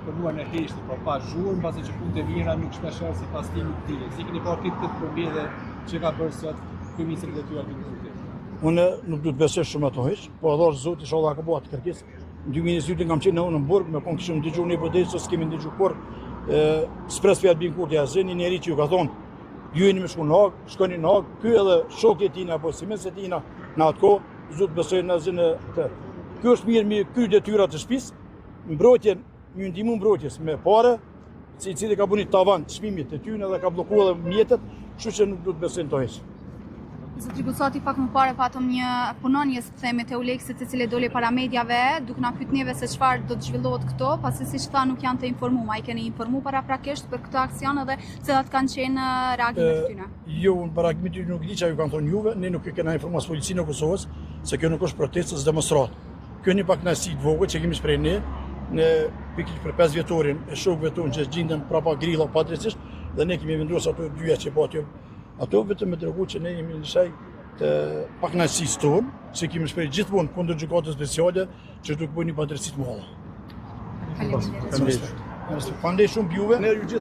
punuar në heshtë, por pa zhurmë, pasi që punët e mira nuk shpeshon sipas timit të tij. Si keni parë këtë probleme që ka bërë sot kryeministri i detyrat Binkuti? Unë nuk du të besoj shumë ato hiç, po Allah Zoti inshallah ka bëu atë kërkesë. Në 2020 kam qenë në Burg, me kon kishim dëgjuar një bodë, sot s'kemi dëgjuar kur spres fjalë Binkuti, azeni njëri që ju ka thonë ju jeni me shku në Hag, shkoni në Hag, ky edhe shokët e tina apo simes e tina në atë kohë, zot besoj në azin të. Ky është mirë me ky detyrat të shtëpisë, mbrojtjen, më ndihmu mbrojtjes me parë, i cili ka bënë tavan çmimit të tyre dhe ka bllokuar edhe mjetet, kështu që nuk do të besoj to hiç. Zotri Gucati, pak më parë patëm një punonjës theme të Euleksit e cili doli para mediave, duke na pyet neve se çfarë do të zhvillohet këto, pasi siç tha nuk janë të informuar. Ai keni informuar paraprakisht për këtë aksion edhe cilat kanë qenë reagimet e tyre? Jo, në reagimet e tyre nuk di çfarë ju kanë thonë juve, ne nuk e kemi informuar policinë e Kosovës se kjo nuk është protestë, është demonstrat. Kjo një pak kënaqësi të vogël që kemi shpreh ne në pikërisht për 5 vjetorin e shokëve tonë që gjenden prapa grilla padrejtisht dhe ne kemi vendosur ato dyja që po ato vetëm me tregu që ne jemi në shaj të pakënaqësisë tonë, që kemi shpreh gjithmonë kundër gjykatës speciale që do të bëjnë një padrejti të madhe. Faleminderit. Faleminderit shumë juve.